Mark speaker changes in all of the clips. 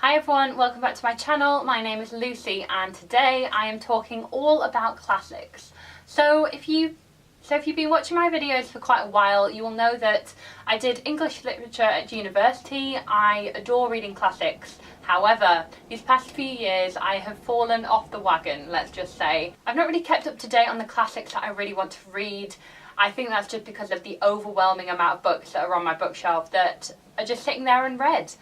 Speaker 1: Hi everyone, welcome back to my channel. My name is Lucy and today I am talking all about classics. So if you've been watching my videos for quite a while, you will know that I did English literature at university. I adore reading classics. However, these past few years I have fallen off the wagon, let's just say. I've not really kept up to date on the classics that I really want to read. I think that's just because of the overwhelming amount of books that are on my bookshelf that are just sitting there unread.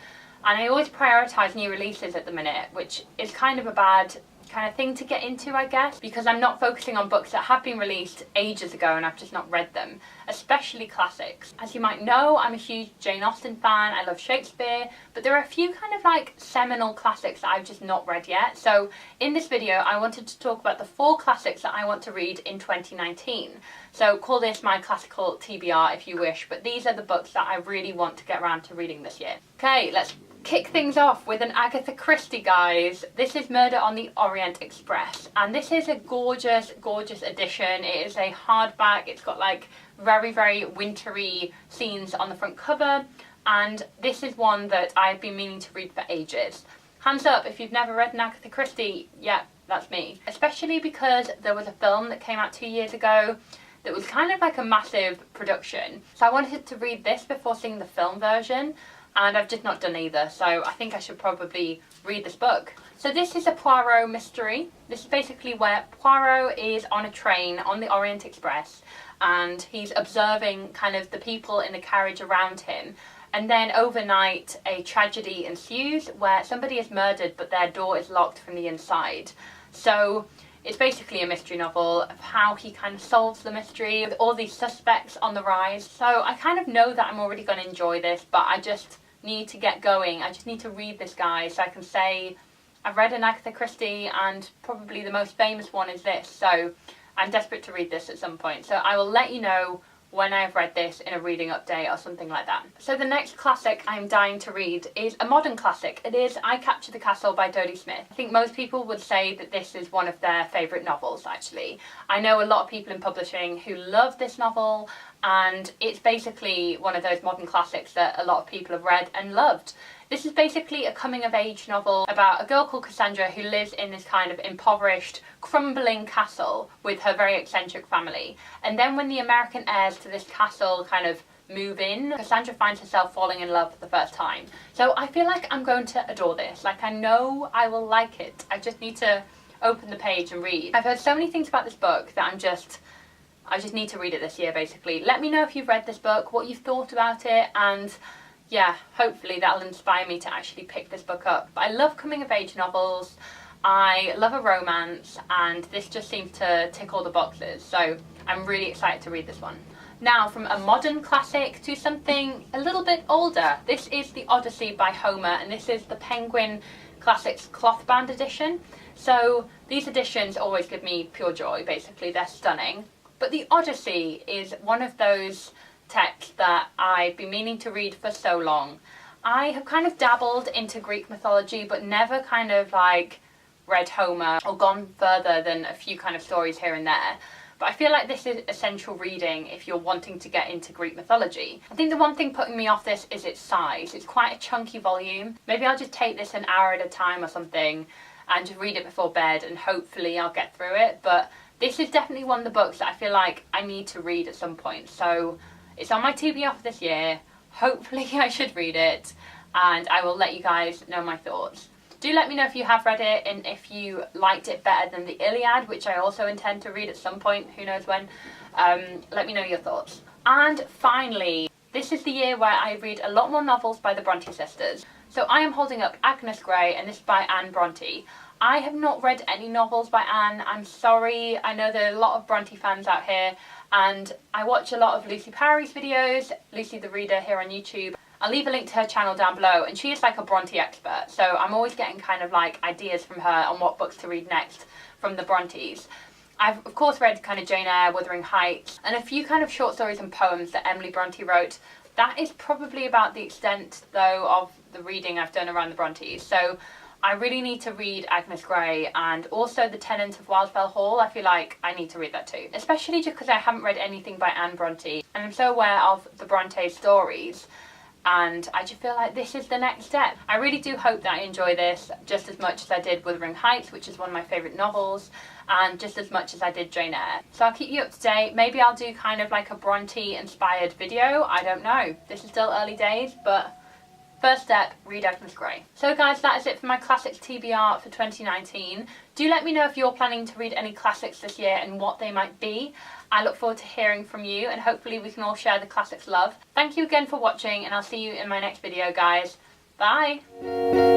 Speaker 1: And I always prioritise new releases at the minute, which is kind of a bad kind of thing to get into, I guess, because I'm not focusing on books that have been released ages ago and I've just not read them, especially classics. As you might know, I'm a huge Jane Austen fan, I love Shakespeare, but there are a few kind of like seminal classics that I've just not read yet. So in this video, I wanted to talk about the 4 classics that I want to read in 2019. So call this my classical TBR if you wish, but these are the books that I really want to get around to reading this year. Okay, let's kick things off with an Agatha Christie, guys. This is Murder on the Orient Express, and this is a gorgeous, gorgeous edition. It is a hardback. It's got like very, very wintry scenes on the front cover, and this is one that I've been meaning to read for ages. Hands up if you've never read an Agatha Christie. Yeah, that's me. Especially because there was a film that came out 2 years ago that was kind of like a massive production. So I wanted to read this before seeing the film version, and I've just not done either, so I think I should probably read this book. So this is a Poirot mystery. This is basically where Poirot is on a train on the Orient Express and he's observing kind of the people in the carriage around him, and then overnight a tragedy ensues where somebody is murdered but their door is locked from the inside. So it's basically a mystery novel of how he kind of solves the mystery with all these suspects on the rise. So I kind of know that I'm already going to enjoy this, but I just need to get going. I just need to read this, guy, so I can say I've read an Agatha Christie, and probably the most famous one is this. So I'm desperate to read this at some point. So I will let you know when I've read this in a reading update or something like that. So the next classic I'm dying to read is a modern classic. It is I Captured the Castle by Dodie Smith. I think most people would say that this is one of their favourite novels, actually. I know a lot of people in publishing who love this novel, and it's basically one of those modern classics that a lot of people have read and loved. This is basically a coming-of-age novel about a girl called Cassandra who lives in this kind of impoverished, crumbling castle with her very eccentric family. And then when the American heirs to this castle kind of move in, Cassandra finds herself falling in love for the first time. So I feel like I'm going to adore this. Like, I know I will like it. I just need to open the page and read. I've heard so many things about this book that I just need to read it this year, basically. Let me know if you've read this book, what you've thought about it, and yeah, hopefully that'll inspire me to actually pick this book up. But I love coming-of-age novels, I love a romance, and this just seems to tick all the boxes, so I'm really excited to read this one. Now, from a modern classic to something a little bit older, this is the Odyssey by Homer, and this is the Penguin Classics clothbound edition. So these editions always give me pure joy, basically. They're stunning. But the Odyssey is one of those texts that I've been meaning to read for so long. I have kind of dabbled into Greek mythology, but never kind of like read Homer or gone further than a few kind of stories here and there. But I feel like this is essential reading if you're wanting to get into Greek mythology. I think the one thing putting me off this is its size. It's quite a chunky volume. Maybe I'll just take this an hour at a time or something and just read it before bed, and hopefully I'll get through it. But this is definitely one of the books that I feel like I need to read at some point. So it's on my TBR for this year. Hopefully I should read it, and I will let you guys know my thoughts. Do let me know if you have read it and if you liked it better than the Iliad, which I also intend to read at some point, who knows when. Let me know your thoughts. And finally, this is the year where I read a lot more novels by the Bronte sisters. So I am holding up Agnes Grey, and this is by Anne Bronte. I have not read any novels by Anne, I'm sorry. I know there are a lot of Bronte fans out here, and I watch a lot of Lucy Parry's videos, Lucy the Reader here on YouTube. I'll leave a link to her channel down below, and she is like a Bronte expert, so I'm always getting kind of like ideas from her on what books to read next from the Brontes. I've of course read kind of Jane Eyre, Wuthering Heights, and a few kind of short stories and poems that Emily Bronte wrote. That is probably about the extent though of the reading I've done around the Brontes. So I really need to read Agnes Grey, and also The Tenant of Wildfell Hall. I feel like I need to read that too. Especially just because I haven't read anything by Anne Bronte, and I'm so aware of the Bronte stories. and I just feel like this is the next step. I really do hope that I enjoy this just as much as I did Wuthering Heights, which is one of my favourite novels, and just as much as I did Jane Eyre. So I'll keep you up to date. Maybe I'll do kind of like a Bronte inspired video, I don't know. This is still early days, but first step, read Agnes Grey. So guys, that is it for my classics TBR for 2019. Do let me know if you're planning to read any classics this year and what they might be. I look forward to hearing from you, and hopefully we can all share the classics love. Thank you again for watching, and I'll see you in my next video, guys. Bye!